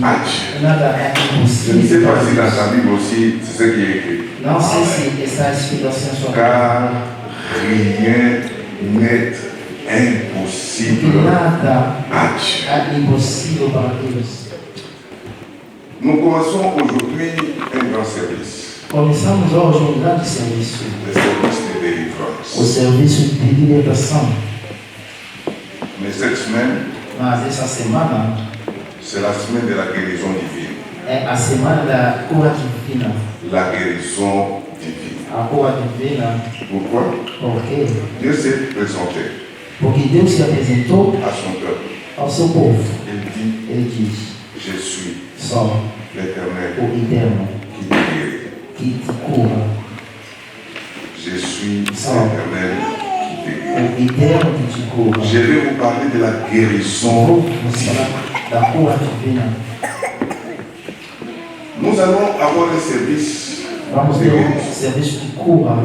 à Dieu. Je ne sais pas si dans ta Bible aussi, c'est ce qui est écrit. Não sei se está escrito assim a sua Bíblia. Car rien n'est impossible Nada à Dieu. é impossível para Deus. Nous commençons aujourd'hui un grand service, Começamos hoje grande serviço. le service de O délivrance. serviço de libertação. Mais cette semaine, Mas essa semana c'est la semaine de la guérison divine. é a semana da cura divina. La guérison divine. A cura divina, Pourquoi? porque Dieu s'est présenté Deus se apresentou à son peuple. ao seu povo. Il dit, Ele diz: je suis só l'Éternel o Eterno qui te guérit. que te cura. Je suis l'Éternel qui te O guérit. Eterno que te cura. Je vais vous parler de la guérison. Vou nos falar da cura divina. Nous allons avoir un service Vamos de ter guérison. serviço de cura.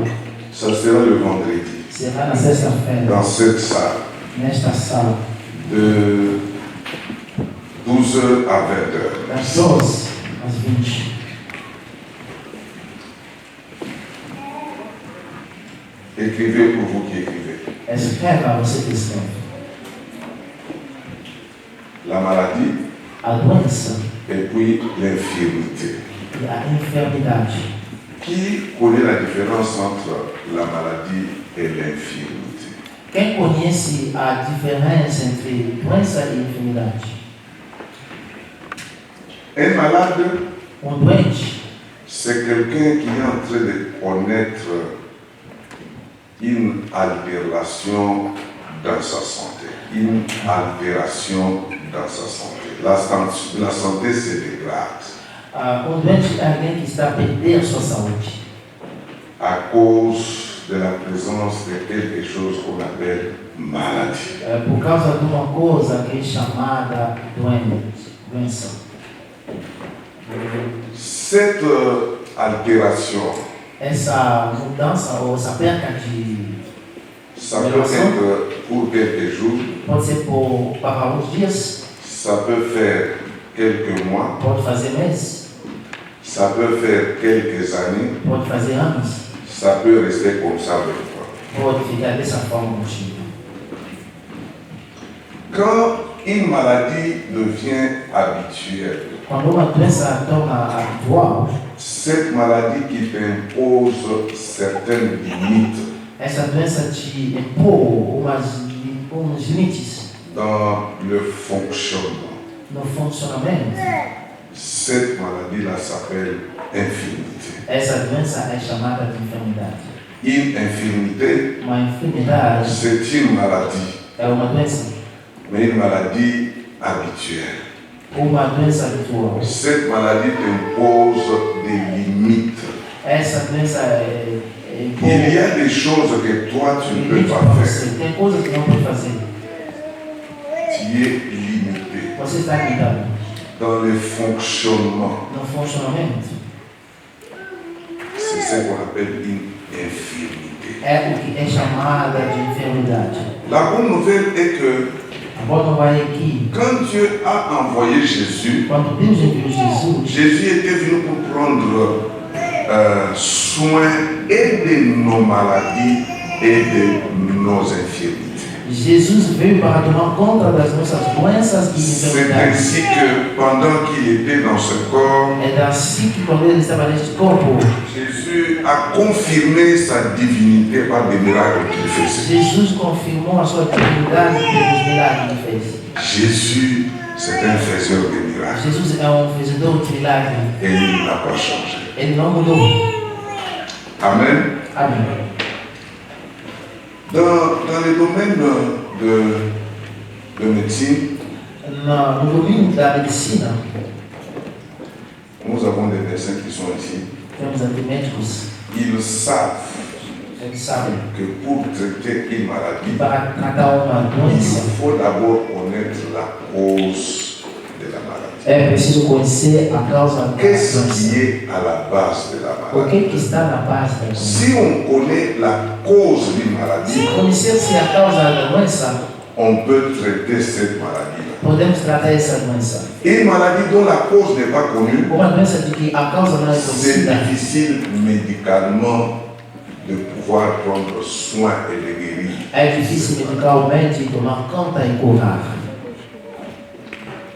Ça sera le vendredi, Será na sexta-feira, dans cette salle, nesta sala, de 12h à 20h. das 12 às 20. Écrivez pour vous qui écrivez. Escreva você que escreve. La maladie A doença et puis l'infirmité. e a enfermidade. Qui connaît la différence entre la maladie et l'infirmité? Quem conhece a diferença entre doença e enfermidade? Un malade, Doente c'est quelqu'un qui est en train de connaître une altération dans sa santé. Une altération dans sa santé. La santé se dégrade doente é alguém que está a perder a sua saúde à cause de la présence de quelque chose qu'on appelle maladie. por causa de uma coisa que é chamada doença. Cette altération, Essa mudança ou essa perca de ça peut être pour quelques jours, pode ser para alguns dias, ça peut faire quelques mois, pode fazer meses, ça peut faire quelques années, pode fazer anos, ça peut rester comme ça avec toi. pode ficar dessa forma contigo. Quand une maladie devient habituelle, Quando uma doença torna habitual, cette maladie qui t'impose certaines limites essa doença te impõe uns limites dans le fonctionnement, no funcionamento. cette maladie-là s'appelle infirmité. Essa doença é chamada de enfermidade. Une infirmité, Uma enfermidade c'est une maladie, é uma doença, mais une maladie habituelle. uma doença habitual. Cette maladie t'impose des limites. Essa doença Il y a des choses que toi tu ne peux limite pas para faire. você. Tem coisas que não pode fazer. Tu es limité Você está limitado dans le fonctionnement. no funcionamento. C'est ce qu'on appelle une infirmité. É o que é chamada de enfermidade. La bonne nouvelle est que A boa nova é que quand Dieu a envoyé Jésus, quando Deus enviou Jesus, Jésus était venu pour prendre soin et de nos maladies et de nos infirmités. Jesus veio para tomar conta das nossas doenças e C'est enfermidades. ainsi que pendant qu'il était dans ce corps, É assim que quando ele estava neste corpo, Jésus a confirmé sa divinité par des miracles qu'il faisait. Jesus confirmou a sua divindade pelos milagres que fez. Jésus, c'est un faiseur de miracles Jesus é fazedor de milagres. et il n'a pas changé. Ele não mudou. Amen. Amém. Dans le domaine de médecine, No domínio da medicina, nous avons des médecins qui sont ici. temos aqui médicos, Ils savent eles sabem que pour traiter une que maladie, para tratar uma doença il faut d'abord connaître la cause de la maladie. é preciso conhecer a causa da Qu'est-ce doença. qui est à la base de la O maladie? que está na base da doença? Si on connaît la cause d'une Se maladie, conhecer-se a causa da doença, on peut traiter cette maladie-là. Podemos tratar essa doença. Une maladie dont la cause n'est pas connue, Uma doença de que a causa não é c'est conhecida. difficile médicalement de pouvoir prendre soin et de guérir. É difícil medicalmente tomar conta e curar.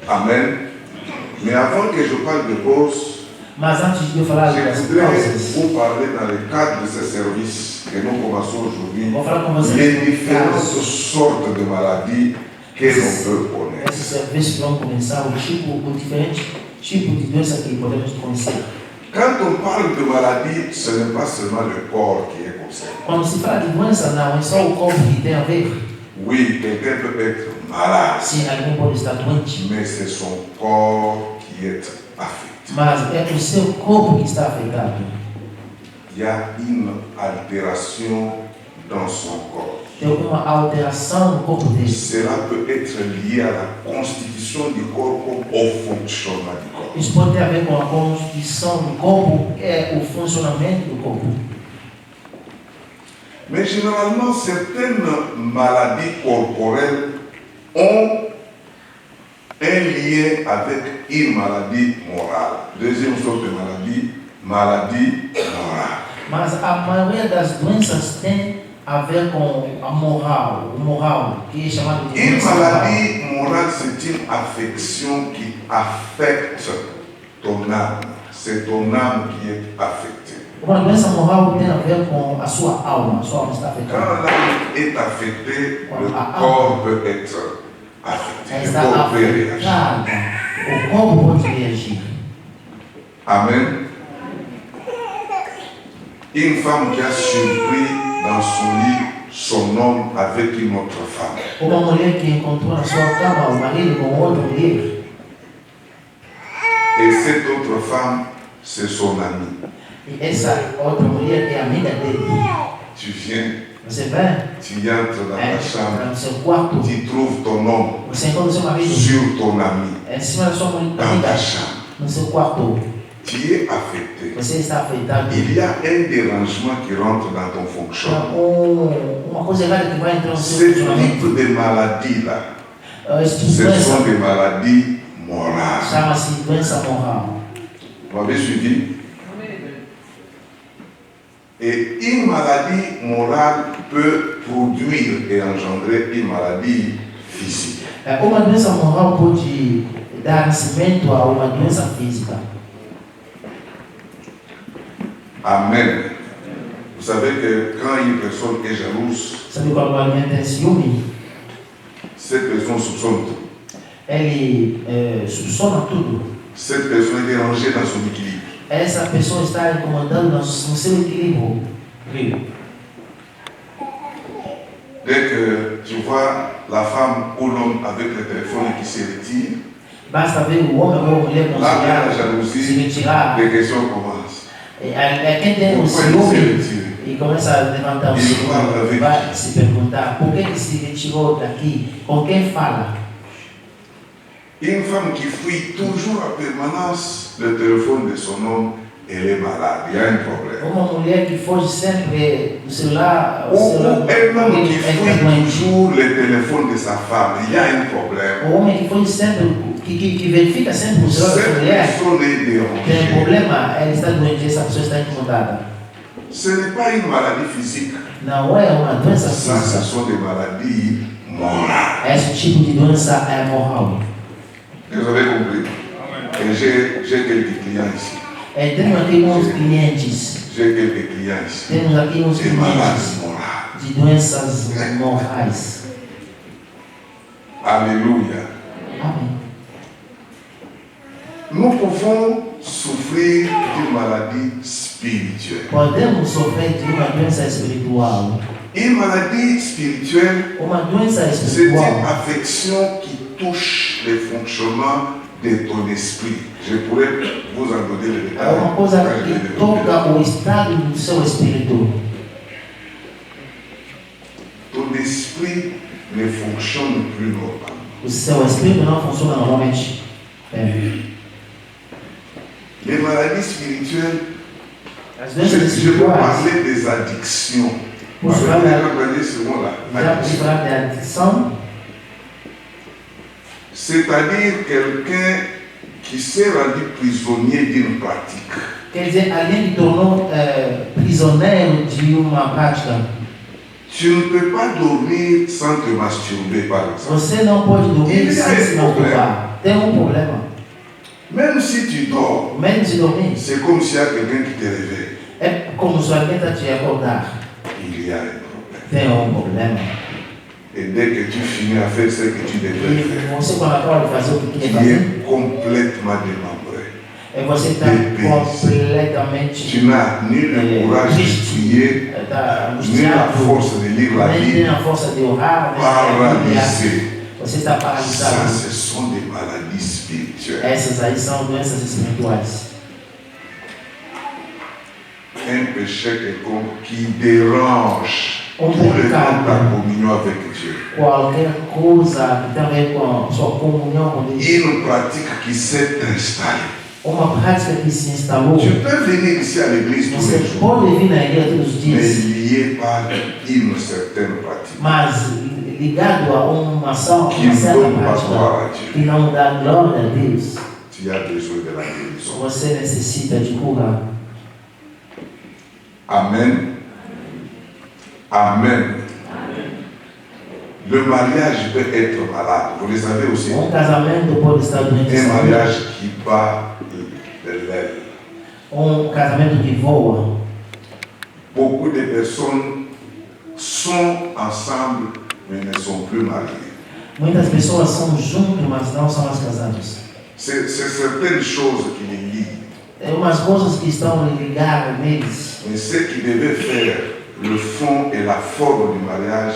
Amen. Mais avant que je parle de cause, Mas antes de eu falar je das voudrais causas, vous parler dans le cadre de ce service que nous commençons aujourd'hui, vou falar com vocês les dos différentes casos. sortes de maladies que l'on peut connaître. Esse serviço vamos começar o diferente tipo de doença que podemos conhecer. Quand on parle de maladie, ce n'est pas seulement le corps qui est concerné. Quando se fala de doença, não é só o corpo que tem a ver. Oui, quelqu'un peut être malade, Sim, alguém pode estar doente, mais c'est son corps qui est affecté. mas é o seu corpo que está afetado. Il y a une altération dans son corps. Tem alguma alteração no corpo dele. Cela peut être lié à la constitution du corps comme au fonctionnement du corps. Isso pode ter a ver com a constituição do corpo, que é o funcionamento do corpo. Mais généralement, certaines maladies corporelles ont un lien avec une maladie morale. Deuxième sorte de maladie, maladie morale. Mas a maioria das doenças tem a ver com a moral, o moral, que é chamado de Une doença moral. maladie morale, c'est une affection qui affecte ton âme. C'est ton âme qui est affectée. Uma doença moral tem a ver com a sua alma está Quand afetada. l'âme est affectée, le Ah, ah. corps peut être affecté. Ela Le está corps peut réagir. afetada, o corpo pode reagir. Amen. Une femme qui a surpris dans son lit son homme avec une autre femme. Uma mulher que encontrou na sua cama o marido com outra mulher, Et cette autre femme, c'est son amie. e essa outra mulher é amiga dele. Tu viens, Você vem, tu entres dans la chambre, no seu quarto, tu trouves ton homme você encontra o seu marido sur ton ami, em cima da sua dans ta amiga, chambre. no seu quarto. Tu es affecté. Você está afetado. Il y a un dérangement qui rentre dans ton fonctionnement. Uma coisa errada que vai entrar no Ce seu funcionamento. type de maladie-là, Esse tipo de ce doença sont des maladies morales. chama-se doença moral. Vous m'avez suivi? Et une maladie morale peut produire et engendrer une maladie physique. Uma doença moral pode dar nascimento a uma doença física. Amen. Vous savez que quand une personne est jalouse, Sabe quando alguém tem ciúme, cette personne soupçonne tout. ele subsoma tudo. Cette personne est dérangée dans son équilibre. Essa pessoa está incomodando no seu equilíbrio. Dès que tu vois la femme ou l'homme avec le téléphone qui se retire, Basta ver o homem ou a mulher com o là, celular la se jalousie, retirar. les questions commencent. Quem tem o Pourquoi il s'est ciúme retiré? e começa a levantar o Ele fala ciúme, avec vai se perguntar por que ele se retirou daqui, com quem fala. Une femme qui fouille toujours en permanence le téléphone de son homme, elle est malade, il y a un problème. Uma mulher que foge sempre do celular, o Ou celular un homme qui é fouille doente. toujours le téléphone de sa femme, il y a un problème. O homem que foge sempre, que verifica sempre o celular da Cette mulher, personne est tem um dérangée. problema, ela está doente, essa pessoa está incomodada. Ce n'est pas une maladie physique, Não é uma doença ça, ce física. sont des maladies morales. Esse tipo de doença é moral. Vous avez compris? Et j'ai quelques clients ici. Temos aqui uns clientes, J'ai quelques clients ici. temos aqui uns Des maladies clientes morales. de doenças morais. Alléluia. Amém. Nous pouvons souffrir d'une maladie spirituelle. Podemos sofrer de uma doença espiritual. Une maladie spirituelle, Uma doença c'est une espiritual affection qui touche le fonctionnement de ton esprit. Je pourrais vous en donner le détail. é uma coisa quand je vais que développer. toca o estado do seu espírito. Ton esprit ne fonctionne plus normalement. O seu espírito não funciona normalmente. Les maladies spirituelles, As je doenças peux espirituais, parler des addictions. Vous Vous avez savez, employé ce mot-là. já Addiction. falar de adição, C'est-à-dire quelqu'un qui s'est rendu prisonnier d'une pratique. Quer dizer, alguém que tornou prisioneiro de uma prática. Tu ne peux pas dormir sans te masturber, par exemple. Você não pode dormir Il y a sem un se masturbar. Tem problema. Même si tu dors, Mesmo se dormir, c'est comme s'il y a quelqu'un qui te réveille. é como se alguém está te acordar. Il y a un problème. Tem problema. Et dès que tu finis à faire ce que tu devrais E faire, você, quando acaba de fazer o que tu quer fazer, es complètement démembré. você está completamente Tu n'as ni le courage de prier, está ni la angustiado, force de lire la nem tem Bible, a força de orar, nem a Bíblia. paralysé. Você está Ça, paralisado. ce sont des maladies spirituelles. Essas aí são doenças espirituais. Un péché quelconque qui dérange On tout le temps pecado. ta communion avec Dieu. Qualquer coisa que tem a ver com a sua comunhão com Deus. Une pratique qui s'est installée. Uma prática que se instalou. Tu peux venir ici à l'église tous Você les jours, pode vir na igreja todos os mais dias, lié par une certaine pratique mas ligado a uma ação, qui uma ne certa donne pas prática gloire à Dieu. que não dá glória a Deus. Tu as besoin de la guérison. Você necessita de cura. Amen. Amen. Le mariage peut être malade. Vous le savez aussi. Casamento pode estar doente. Un mariage qui bat de l'aile. Casamento que voa. Beaucoup de personnes sont ensemble, mais ne sont plus mariées. Muitas pessoas são juntas, mas não são mais casadas. C'est certaines choses qui les lient. Tem umas coisas que estão ligadas neles. Mais ce qui devait faire le fond et la forme du mariage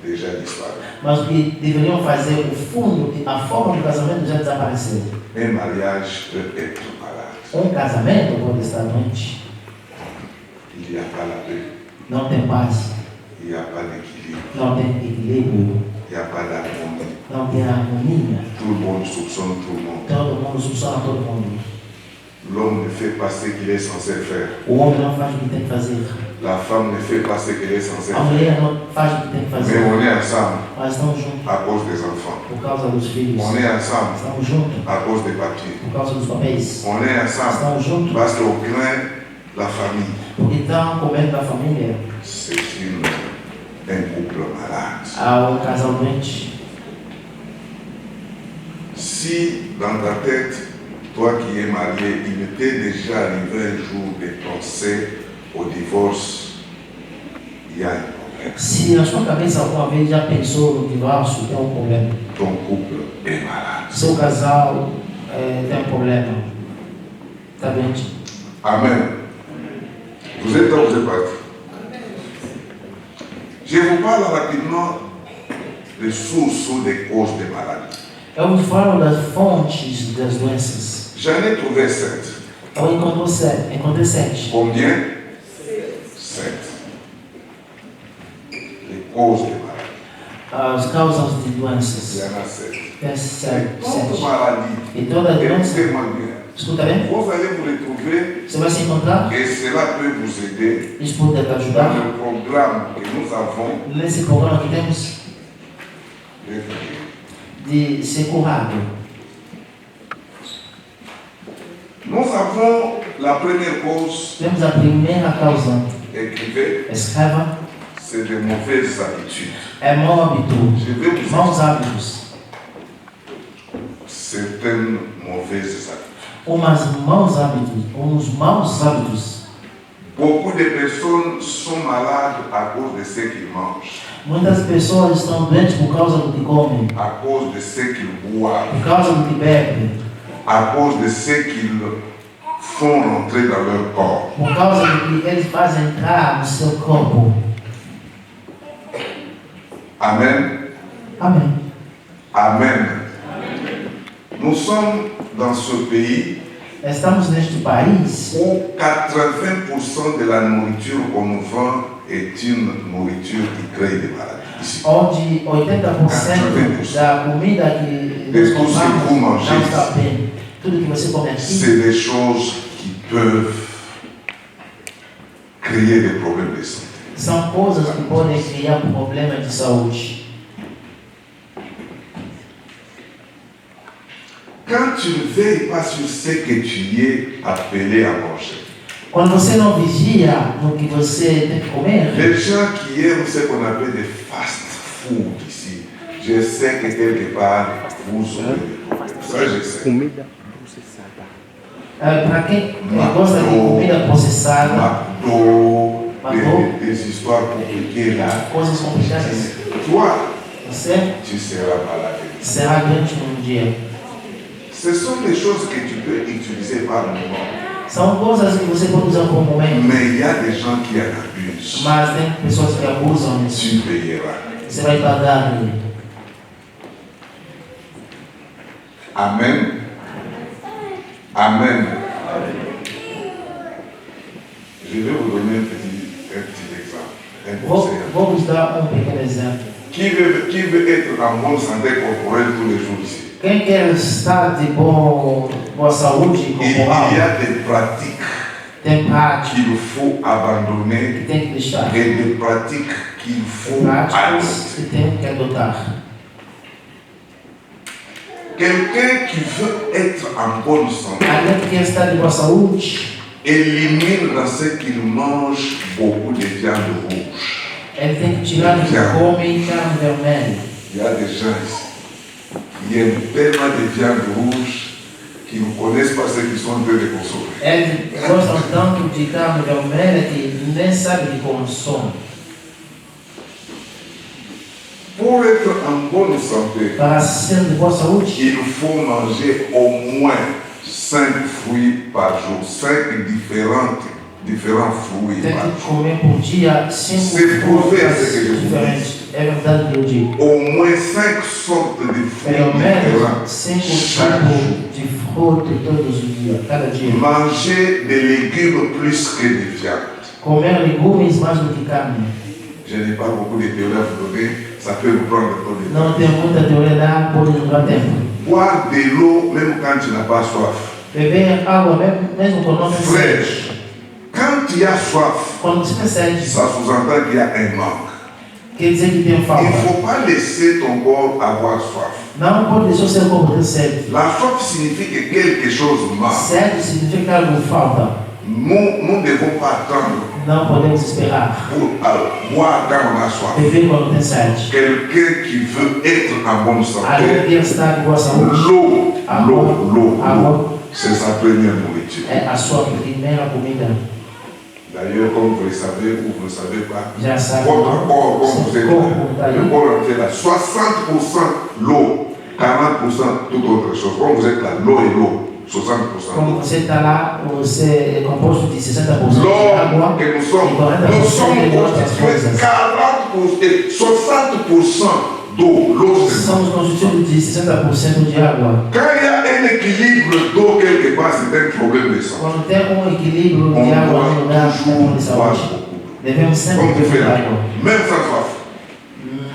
déjà disparu. Mas o que deveriam fazer o fundo, a forma do casamento já desapareceu. Un mariage peut être malade. Casamento pode estar doente. Il n'y a pas la paix. Não tem paz. Il n'y a pas d'équilibre. Não tem equilíbrio. Il n'y a pas d'harmonie. Não tem harmonia. Tout le monde soupçonne tout le monde. Todo mundo subsona todo mundo. L'homme ne fait pas ce qu'il est censé faire. O homem não faz o que tem que fazer. La femme ne fait pas ce qu'elle est censée A faire. mulher não faz o que tem que Mais fazer. on est ensemble Mas estão juntos à cause des enfants. por causa dos filhos. On est ensemble Estamos juntos à cause des papiers. por causa dos papéis. On est ensemble Estamos juntos parce qu'on craint la famille. porque estão com medo da família. C'est un couple malade. Há casal doente. Si dans ta tête, toi qui es marié, il t'est déjà arrivé un jour de penser au divorce, il y a un problème. Se na sua cabeça alguma vez já pensou no divórcio, tem problema. Ton couple est malade. Seu casal tem problema. Está doente. Amen. Vous êtes là, vous êtes parti. Je vous parle rapidement des sources des causes des maladies. Eu vos falo das fontes das doenças. J'en ai trouvé 7. Eu encontrei 7. Combien? 7. Les causes des maladies. As causas de Il y doenças. en a 7. Tem 7. Toute maladie. E toda doença, Écoutez-moi bien. escuta bem? Vous allez vous retrouver Você vai se encontrar, et cela peut vous aider isso pode te dans ajudar. le programme que nous avons Nesse programa que temos de de ser curado. Nous avons la première cause, Temos a primeira causa. écrivez, Escreva. c'est de mauvaises habitudes. É mau hábito. Je vais vous Maus expliquer hábitos. certaines mauvaises habitudes. Uns maus hábitos. Beaucoup de personnes sont malades à cause de ce qu'ils mangent, Muitas pessoas estão doentes por causa do que comem, à cause de ce qu'ils boivent, por causa do que bebem, à cause de ce qu'ils font rentrer dans leur corps. por causa do que eles fazem entrar no seu corpo. Amen. Amém. Amen. Nous sommes dans ce pays Estamos neste país où 80% de la nourriture qu'on nous vend est une nourriture qui crée des maladies. Ici. onde 80% da comida que nós compramos não está bem. Tudo que você come aqui C'est des choses qui peuvent créer des problèmes de santé. são coisas que podem criar problemas de saúde. Quand tu ne veilles pas sur ce que tu es appelé à manger. Quando você não vigia no que você tem que comer, Les gens qui aiment ce qu'on appelle des fast food ici, je sais que quelque part, vous aurez des problèmes. Ça, je sais. Comida processada. para quem gosta de comida processada, Des histoires compliquées là, coisas complicadas, toi, você tu seras malade. será doente num dia. Ce sont des choses que tu peux utiliser par moment. São coisas que você pode usar por um momento, Mais il y a des gens qui en abusent. mas tem pessoas que abusam disso. Tu payeras. Você vai pagar ele. Amen. Amen. Je vais vous donner un petit exemple. Un conseil. Vou vous dar pequeno exemplo. Qui veut être en bonne santé corporelle tous les jours ici? Quem quer estar de boa saúde Il y corporal, a des pratiques tem práticas qu'il faut abandonner que tem que deixar, et des pratiques qu'il faut práticas adopter. que tem que adotar. Quelqu'un qui veut être en bonne santé Alguém que quer estar de boa saúde, élimine dans ce qu'il mange beaucoup de viande rouge. ele tem que tirar do que come carne vermelha. Il y a des gens ici qui aiment tellement de viande rouge qu'ils ne connaissent pas ce qu'ils sont en train de consommer. Eles gostam tanto de carne vermelha que nem sabem de consome. Pour être en bonne santé, Para ser de boa saúde, il faut manger au moins 5 fruits par jour, 5 différents fruits tem par que jour. comer por dia 5 C'est prouvé, frutas c'est que je vous diferentes. É verdade que eu digo. Au moins 5 sortes de fruits Pelo menos différents 5 chaque jour. tipos de fruta todos os dias, cada dia. Manger des légumes plus que des viandes. Comer legumes mais do que carne. Je n'ai pas beaucoup de théories à vous donner, ça peut vous prendre trop de temps. Não tem muita teoria lá, pode levar tempo. Boire de l'eau même quand tu n'as pas soif. Beber água mesmo quando não tem sede. Fraîche. Quand tu as soif, Quando você tem sede, ça sous-entend qu'il y a un manque. quer dizer que tem Il falta. ne faut pas laisser ton corps avoir soif. Não pode deixar o seu corpo ter sede. La soif signifie que quelque chose manque. Sede significa que algo falta. Nous ne devons pas attendre Não podemos esperar. pour boire quand on a soif. Beber quando tem sede. Quelqu'un qui veut être en bonne Alguém santé, quer estar de boa saúde. l'eau, c'est sa première nourriture. É a sua primeira comida. D'ailleurs, comme vous le savez ou vous ne le savez pas, Já sabe. votre corps, comme vous êtes corpo tá là, le aí. corps entier là, 60% l'eau, 40% toute autre chose. Comme vous êtes là, l'eau et l'eau, 60%. Como você está lá, você é composto de 60% de L'eau água que nous e sommes 40% de outras constitués coisas. 40% et 60% d'eau. L'eau, c'est ça. Somos constituídos de 60% de água. Quand il y a un équilibre d'eau quelque part, c'est un problème de santé. Quando tem equilíbrio On de água doit no lugar, tem toujours de boire saúde. beaucoup. Devemos sempre Comme tu fais beber là, água. même sans soif.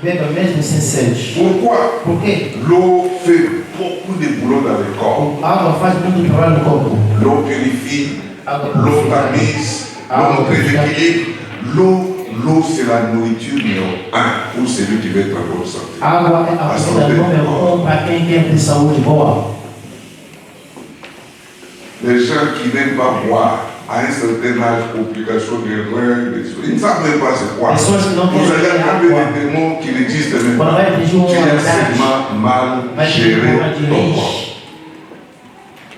Beba mesmo sem sede. Pourquoi? Por quê? L'eau fait beaucoup de boulot dans le corps. A água faz muito trabalho no corpo. L'eau purifie, Água l'eau purifica. tamise, l'eau crée l'équilibre. L'eau, c'est la nourriture numéro 1 pour celui qui veut être en bonne santé. Água é a comida número 1 para quem quer ter saúde boa. Les gens qui n'aiment pas boire à un certain âge, complications de reins, ils ne savent même pas c'est quoi. Pessoas que não Vous allez querem attraper água. des démons qui n'existent même Quando pas. vai atingir Tu uma as idade, seulement mal vai ter géré problema de ton corps.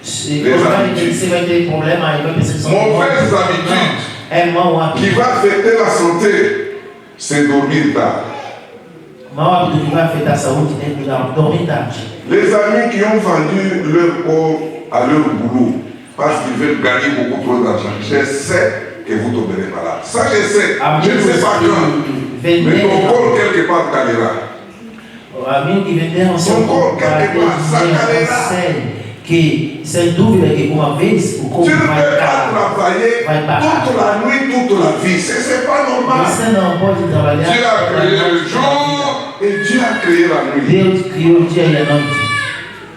rins. Quando vai ter, você vai ter problema e vai precisar Mauvaises habitudes É mau hábito. qui va affecter la santé, c'est dormir tard. Mau hábito que vai afetar a saúde dentro da dormir tarde. Les amis qui ont vendu leur corps à leur boulot parce qu'ils veulent gagner beaucoup trop d'argent, je sais que vous tomberez malade. Ça, je sais. Je ne sais pas quand. Mais ton corps, quelque part, calera. Amigo que venderam seu Son corpo corpo para quer ter passar dinheiro, carreira. sério, que sem dúvida que uma vez o Tu corpo ne peux vai pas parar. travailler Vai parar. toute la nuit, toute la vie. C'est pas normal. Você não pode trabalhar. Dieu a créé le jour et Dieu a créé la nuit. Deus criou o dia e a noite.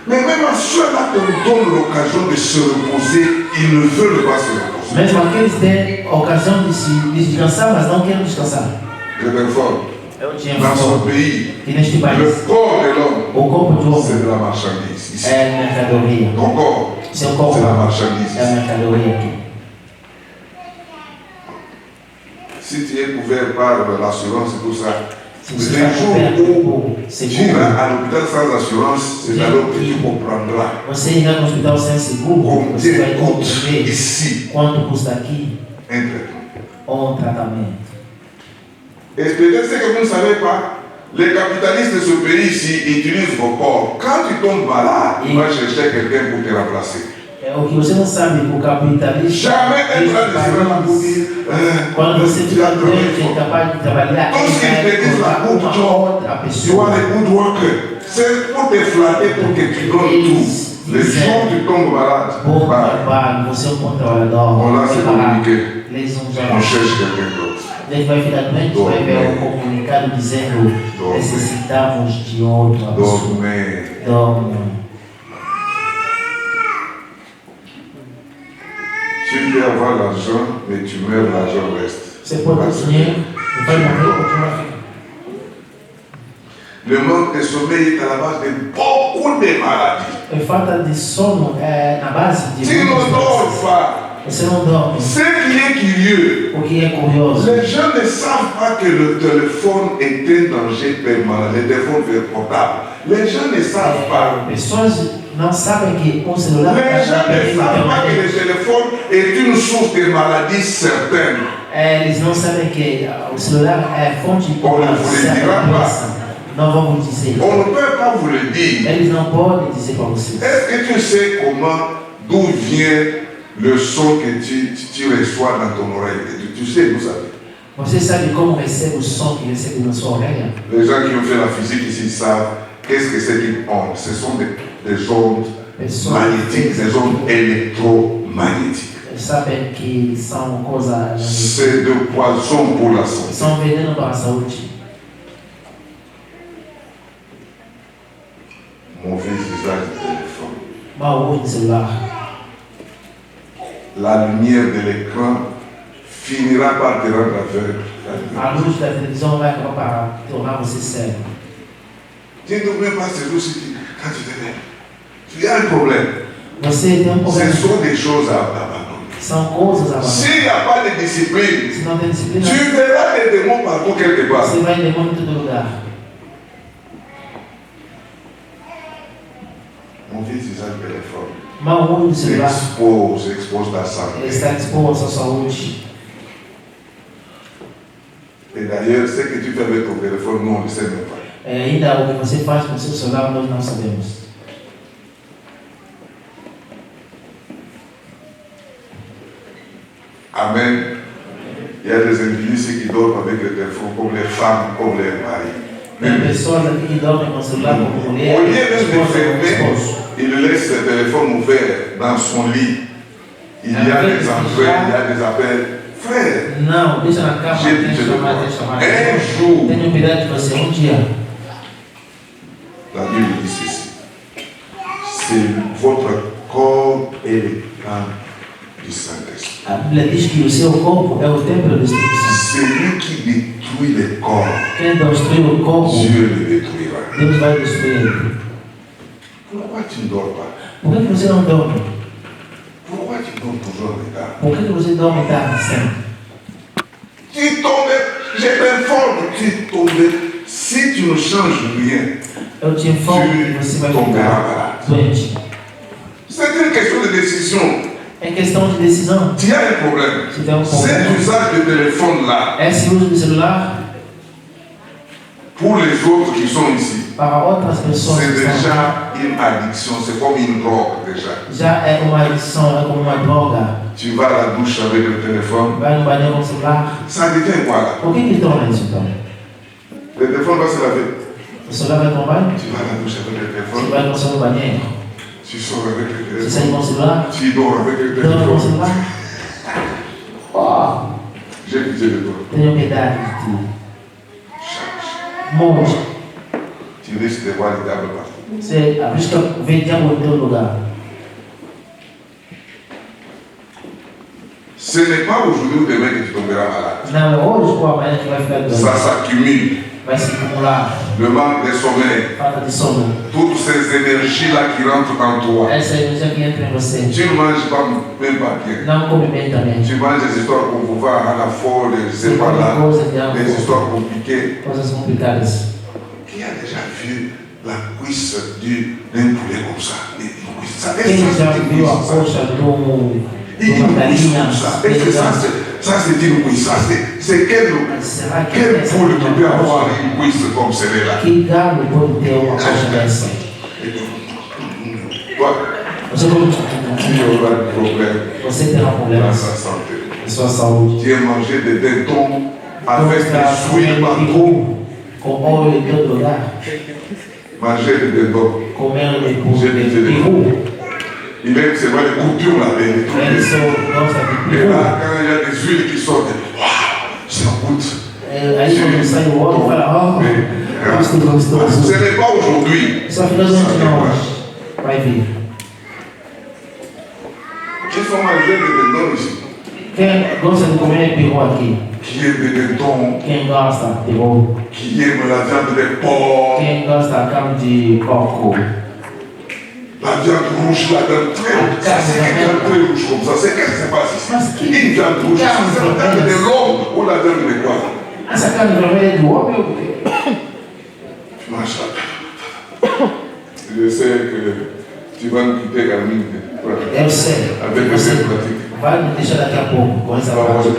Mais même à ceux-là qu'on donne l'occasion de se reposer, ils ne veulent pas se reposer. Mesmo aqueles têm a ocasião de se descansar, mas não querem descansar. Je m'informe. Dans son pays, le corps de l'homme, c'est de la marchandise. Ici. Ton corps, c'est la marchandise. Si tu es couvert par l'assurance et tout ça, les jours où tu iras à l'hôpital sans assurance, c'est alors que tu comprendras combien coûte ici un traitement. Et peut-être ce que vous ne savez pas, les capitalistes de ce pays ici utilisent vos corps. Quand tu tombes malade, tu vas chercher quelqu'un pour te remplacer. Jamais être là pour dire quando você fica doente, é capaz de trabalhar. Tout ce qu'ils te disent là, good job, you are a good worker. C'est pour te flatter, pour que tu donnes tout. Les jours où tu tombes malade, bom trabalho, você é um bom trabalhador. On l'a fait communiquer. On On cherche quelqu'un d'autre. Ele vai ficar doente, vai ver um comunicado dizendo necessitamos de outra pessoa. Dorme. Tu peux avoir l'argent, mais tu meurs, l'argent reste. C'est pour le Seigneur, il va mourir pour toi. Le manque de sommeil est à la base de beaucoup de maladies. A falta de sono é na base de. Tu ne dors pas. Você não dorme. Ce qui est curieux, O que é curioso. les gens ne savent pas que le téléphone est un danger permanent, le téléphone portable. Les gens ne savent pas. Pessoas não sabem que o celular Les gens ne savent pas que le téléphone est une source de maladies certaines. Eles não sabem que o celular é fonte de doença. Não vão vous dizer. On ne peut pas vous le dire. Eles não podem dizer para vocês. Est-ce que tu sais comment, d'où vient le son que tu reçois dans ton oreille? Tu sais, vous savez. Você sabe como recebe o som que recebe na sua orelha? Les gens qui ont fait la physique ici savent qu'est-ce que c'est qu'une onde. Ce sont des ondes magnétiques, des ondes électromagnétiques. Eles sabem que são coisas. C'est de poison pour la santé. São veneno para a saúde. Mauvais usage du téléphone. Mau uso do celular. La lumière de l'écran finira par te rendre aveugle. A luz da televisão vai acabar para tornar você cego. Tu ne devrais pas ces jours-ci quand tu te lèves. Tu as un problème. Você tem problema. Ce sont des choses à abandonner. São coisas a abandonar. S'il n'y a pas de discipline, Se não tem disciplina, tu verras des démons partout quelque part. você vai em demônio em todo lugar. Mauvais usage du téléphone. Mau uso do celular. Expose ta santé. Ele está exposto à saúde. Et d'ailleurs, ce que tu fais avec ton téléphone, nous, on ne le sait même pas. Ainda o que você faz com o seu celular, nós não sabemos. Amen. Il y a des individus qui dorment avec le téléphone, comme les femmes, comme les maris. Tem pessoas aqui que dormem com o celular como mulher. Au lieu même de fermer, il laisse le téléphone ouvert dans son lit. Il y a des entrées, il y a des appels. Frère, não, deixa na cama, tem que chamar. un jour, Tenho piedade de você, dia. la Bible dit ceci. C'est votre corps et le temple du Saint-Esprit. A Bíblia diz que o seu corpo é o templo do Espírito Santo. Celui qui détruit le corps, Quem destruir o corpo, Dieu le détruira. Deus vai destruir ele. Pourquoi tu ne dors pas? Por que você não dorme? Pourquoi tu dors toujours en retard? Por que você dorme tarde sempre? Tu tombes, je t'informe, tu tombes. Si tu ne changes rien, Eu te informo que você vai ficar doente. c'est une question de décision. É questão de decisão. Tu as un problème. Se tem Cet problema, usage de téléphone-là, esse uso do celular pour les autres qui sont ici, para outras pessoas c'est que estão déjà une addiction, c'est comme une drogue déjà. já é uma adição, é como uma droga. Tu vas à la douche avec le téléphone, Vai no banheiro com o celular. ça devient quoi là? Por que torna isso então? Le téléphone va se laver. O celular vai tomar banho? Tu vas à la douche avec le Você téléphone, vai com o seu banheiro. tu sors avec le Você sai téléphone, com o celular. tu dors avec le Dorme com o téléphone. celular. Oh, J'ai pitié de toi. tenho piedade de ti. Change. Monte. Tu risques de voir le diable partout. Você arrisca ver diabo em teu lugar. Ce n'est pas aujourd'hui ou demain que tu tomberas malade. Não é hoje ou amanhã que vai ficar doente. Ça s'accumule. le manque de sommeil, toutes ces énergies-là qui rentrent en toi. Tu ne manges pas même pas bien. Tu manges des histoires qu'on vous voit à la folle, c'est pas là, des histoires compliquées. Qui a déjà vu la cuisse d'un poulet comme ça? Est-ce que ça c'est une cuisse? C'est quel poule qui peut avoir une cuisse comme celle-là? Toi, tu auras un problème dans sa santé. Tu as mangé des dentons avec des huiles partout. Manger des dentons. Il même c'est vrai les coupures là, les trucs. Et là, quand il y a des huiles qui sortent, ça goûte. Ce n'est pas aujourd'hui. Qui sont mangés des dentons ici? Qui aime des dentons? Qui aime la viande de porc? La viande rouge, la viande très rouge comme ça. C'est qu'est-ce qui se passe ici? Une viande rouge, c'est la viande de l'homme ou la viande de quoi? Je sais que tu vas nous quitter Carmine. Avec des pratiques. Vai me deixar daqui a pouco com essa parte.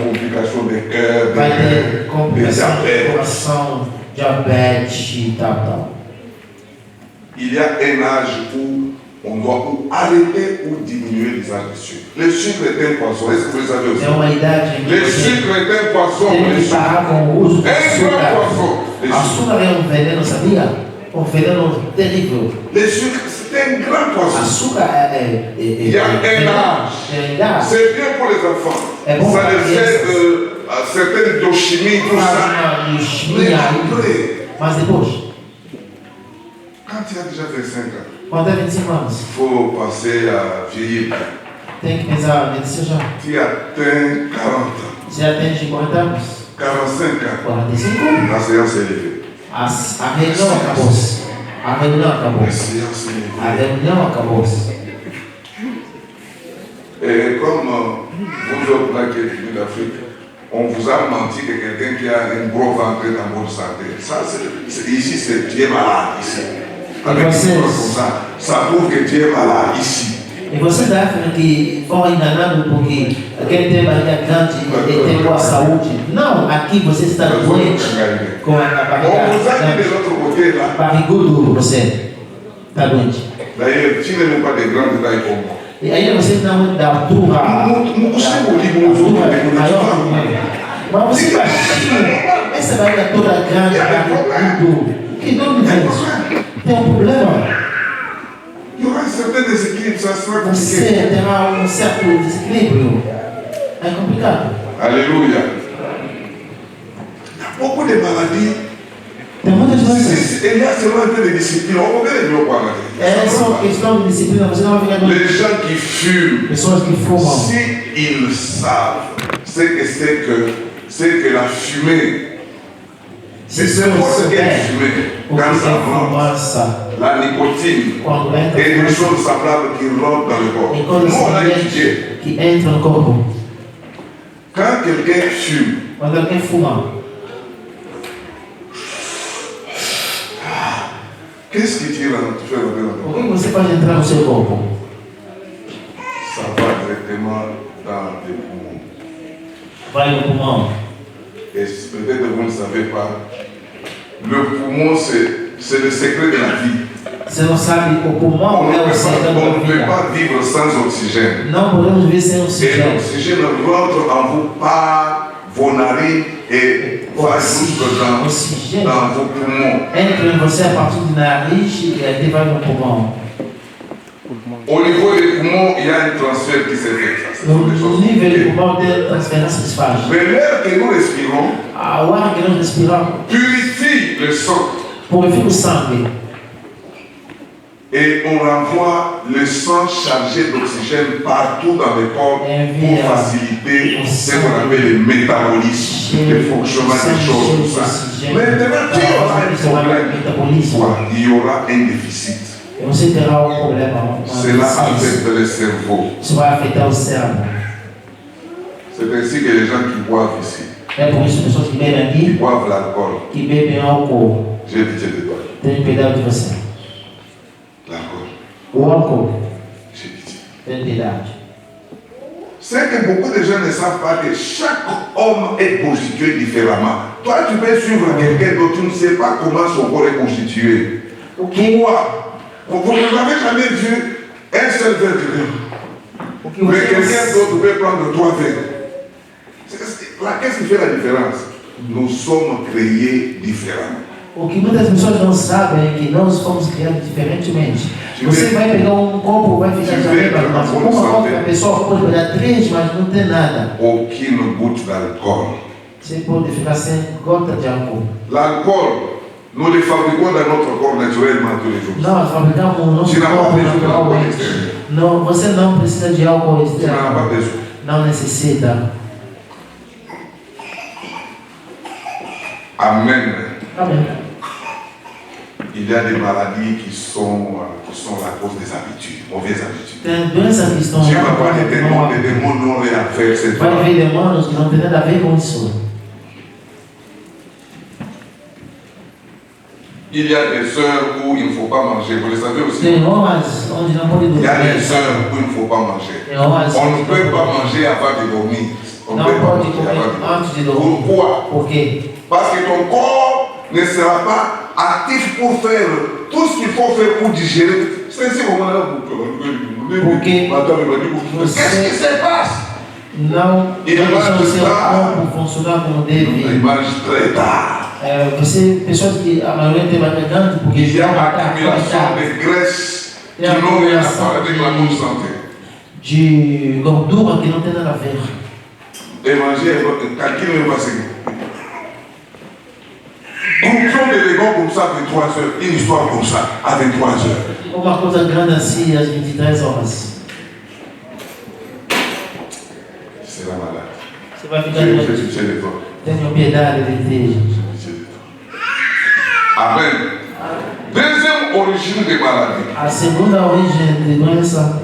Vai ter complicação do coração, diabetes e tal. Il y a un âge où on doit ou arrêter ou diminuer les âges de sucre. Le sucre est un poison. Est-ce que vous le savez aussi? Le sucre est un poison. Tem que parar com o uso do açúcar. Açúcar é veneno, sabia? Veneno terrível. Le sucre, c'est un grand poison. Açúcar il y a un âge. C'est bien pour les enfants. Ça les fait certaines biochimies, tout ça. Mais après, quand tu as déjà 25 ans, il faut passer à vieillir. Tu atteins 40 ans. 45 ans. La séance est élevée. A reunião acabou-se. Et comme vous autres là qui êtes venus d'Afrique, on vous a menti que quelqu'un qui a un gros ventre est en bonne santé. Ça, ici, tu es malade ici. Avec une chose comme ça prouve que tu es malade ici. E vocês da África que foram enganados porque quem tem barriga grande tem boa saúde. Não, aqui você está doente com a barriga barrigudo, você está doente. D'ailleurs, tu n'es pas de grande taille comme moi. E aí você não da altura maior. Mas você imagina, essa barriga toda grande, barrigudo, que nome é isso? Tem um problema. Il y aura un certain déséquilibre, ça sera compliqué. Você terá certo desequilíbrio. É complicado. Alléluia. Il y a beaucoup de maladies. Tem muitas doenças. Il y a seulement un peu de discipline. On va bien le voir. É só questão de disciplina. Você não vai ficar doente. Les gens qui fument, pessoas que fumam, si ils savent c'est que la fumée, c'est ce qu'est la fumée. Quand ça rentre, la nicotine et des choses semblables qui rentrent dans le corps. Nous, on a étudié. Qui entrent dans le corps. Quand quelqu'un fume, quando alguém fuma, qu'est-ce qui tire tu fais rentrer dans o que você pode entrar no seu corpo? Ça va directement dans les poumons. Vai no pulmão. Et peut-être vous ne savez pas, le poumon c'est le secret de la vie. Você não sabe, o pulmão é o segredo da vida. On ne peut pas vivre sans oxygène. Não podemos viver sem oxigênio. Et l'oxygène rentre en vous par vos narines et va jusque dans vos poumons. Entra em você a partir do nariz e até vai no pulmão. Au niveau des poumons, il y a un transfert qui s'est fait. No nível do pulmão tem transferência que se faz. Mais l'air que nous respirons O ar que nós respiramos purifie le sang. Purifica o sangue. Et on renvoie le sang chargé d'oxygène partout dans le corps pour faciliter ce qu'on appelle le métabolisme, le fonctionnement des choses, tout ça. Maintenant, tu auras un problème. Il y aura un déficit. Cela affecte le cerveau. C'est ainsi que les gens qui boivent ici, qui boivent l'alcool, j'ai pitié de toi. L'alcool. J'ai pitié. C'est que beaucoup de gens ne savent pas que chaque homme est constitué différemment. Toi, tu peux suivre quelqu'un d'autre, tu ne sais pas comment son corps est constitué. Pourquoi? Vous n'avez jamais vu un seul verre de vin. Mais quelqu'un d'autre peut prendre 3 verres. Qu'est-ce qui fait la différence? Nous sommes créés différemment. O que muitas pessoas não sabem é que nós fomos criados diferentemente. Você vai pegar copo, vai ficar já mas uma outra pessoa pode pegar 3, mas não tem nada. Aucune goutte d'alcool. Você pode ficar sem gota de álcool. L'alcool, nous le fabriquons dans notre corps naturellement tous les jours. Nós fabricamos o nosso corpo naturalmente. Não, você não precisa de álcool externo. Não necessita. Amen. Amen. Il y a des maladies qui sont la cause des habitudes, mauvaises habitudes. Tu vas voir des démons non réaffaires, c'est toi. Vai ver demônios que não tem nada a ver com isso. Il y a des heures où il ne faut pas manger, vous le savez aussi. Tem horas onde não pode dormir. Il y a des heures où il ne faut pas manger. On ne peut pas manger avant de dormir. On ne peut pas manger avant de dormir. Pourquoi? Parce que ton corps ne sera pas actif pour faire tout ce qu'il faut faire pour digérer. C'est ainsi qu'on a qu'est-ce qui se passe? Não, il mange très tard. Você, pessoas que a maioria tem barriga grande porque il y a accumulation de graisse qui n'ont rien à voir avec la bonne santé. De gordura que não tem nada a ver. Et manger, calcule même pas ce que. Conclusion de l'égon comme ça à 23 heures, une histoire comme ça à 23 heures. Uma coisa grande assim às 23 horas. C'est la malade. Você vai ficar doente. Tenha piedade de ti. Amen. Deuxième origine des maladies. A segunda origem de doença.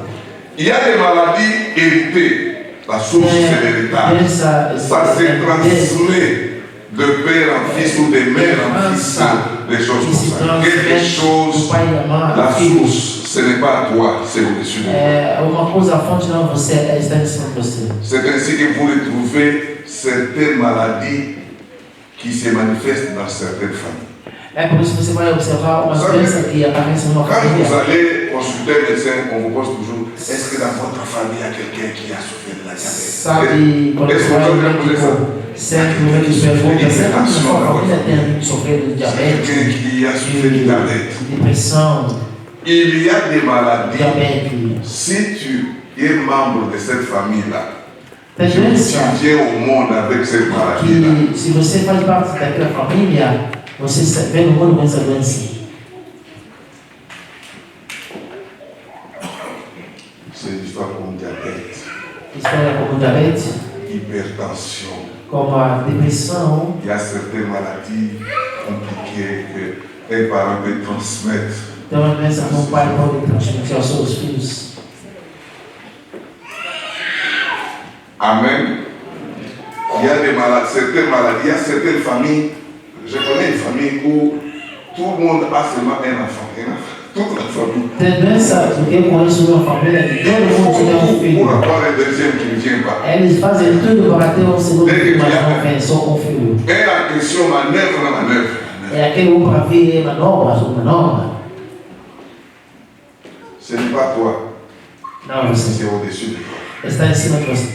Il y a des maladies héritées. La source c'est l'héritage. Ça se transmet de père en fils ou de mère en fils, des choses comme ça. Quelque chose, la source, ce n'est pas à toi, c'est au-dessus de toi. Uma coisa, a fonte não você, está em cima de você. C'est ainsi que vous retrouvez certaines maladies qui se manifestent dans certaines familles. É por isso que você vai observar uma doença que aparece numa família. Quand vous allez consulter un médecin, on vous pose toujours: est-ce que dans votre famille il y a quelqu'un qui a souffert de la diabète? Sabe, quando você vai ao médico, sempre o médico pergunta: será que na sua família tem alguém que sofreu de diabetes? Quelqu'un qui a souffert de diabète. Dépression. Il y a des maladies. Diabète. Si tu es membre de cette famille-là, tu viens au monde avec cette maladie-là. Se você faz parte daquela família, você vem no mundo com essa doença. C'est une histoire comme diabète. História como diabetes. Hypertension. Como a depressão. Il y a certaines maladies compliquées qu'un parent peut transmettre. Então a doença que um pai pode transmitir aos seus filhos. Amen. Il y a des maladies, certaines maladies, il y a certaines familles. Je connais une famille où tout le monde a seulement un enfant. Toute la famille. Tem doença que eu conheço uma família que todo mundo tem um filho. Pour avoir un deuxième qui ne vient pas. Eles fazem tudo para ter um segundo filho, mas não vem, só com o filho. É a questão manœuvre. É aquele um para vir manobra. Ce n'est pas toi. Não, você. C'est au-dessus de toi. Está em cima de você.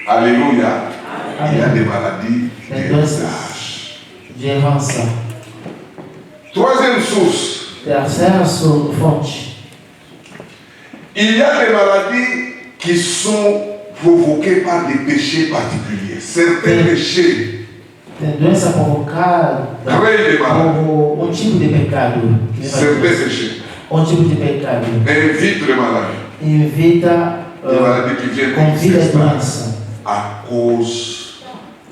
Alléluia. Amen. Il y a des maladies d'héritage. De herança. Troisième source. Terceira fonte. Il y a des maladies qui sont provoquées par des péchés particuliers. Certains péchés Tem doença provocada Crée des maladies. por tipo de pecado. Certains péchés. Tipo de pecado. Invite les maladies. Invita, Les maladies qui viennent convida a exister doença. à cause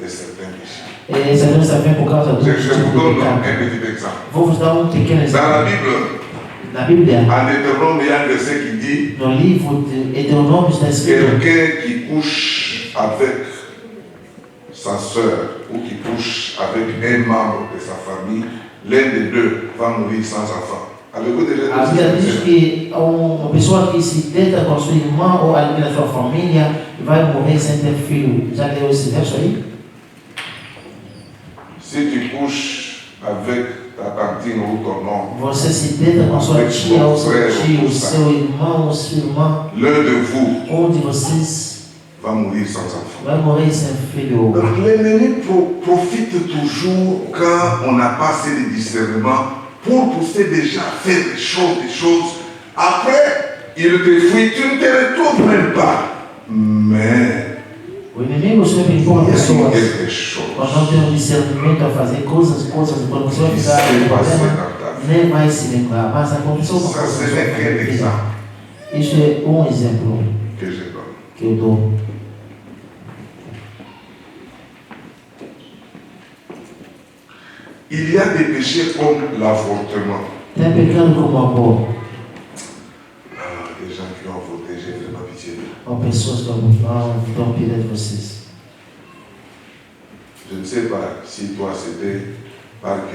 de certains péchés. E essa doença vem por causa do Je tipo vous de donne pecado. un petit exemple. Vou vos dar pequeno Dans la exemplo. Bible, Na Bíblia, en Deutéronome, il y a un verset qui dit no livro de Deuteronômio está escrito: quelqu'un qui couche avec sa sœur ou qui couche avec un membre de sa famille, l'un des deux va mourir sans enfant. Avez-vous déjà a entendu Bíblia ça? diz que uma pessoa que se deita com a sua irmã ou alguém da sua família vai morrer sem ter filho. Já leu esse verso aí? Si tu couches avec ta tantine ou ton oncle, Você se deita com a sua tia ou seu tio, seu irmão ou sua irmã, l'un de vous um de vocês va mourir sans enfant. vai morrer sem filho. Donc l'ennemi profite toujours quand on n'a pas assez de discernement pour pousser déjà à faire des choses. Après, il te fuit, tu ne te retrouves même pas. Mais O inimigo sempre empurra il y a pessoas. quelque chose Quando não tem um discernimento a fazer coisas, quando você vai qui ficar s'est com passé problema, dans ta vie. nem vai se lembrar. Mas aconteceu uma Ça, coisa ce na sua n'est qu'un vida. exemple Isso é um exemplo que je donne. que eu dou. Il y a des péchés comme l'avortement. Tem pecado como amor. Des gens qui ont avorté, j'ai vraiment pitié d'eux. Ou pessoas que estão pedindo de vocês. Je ne sais pas si toi c'était par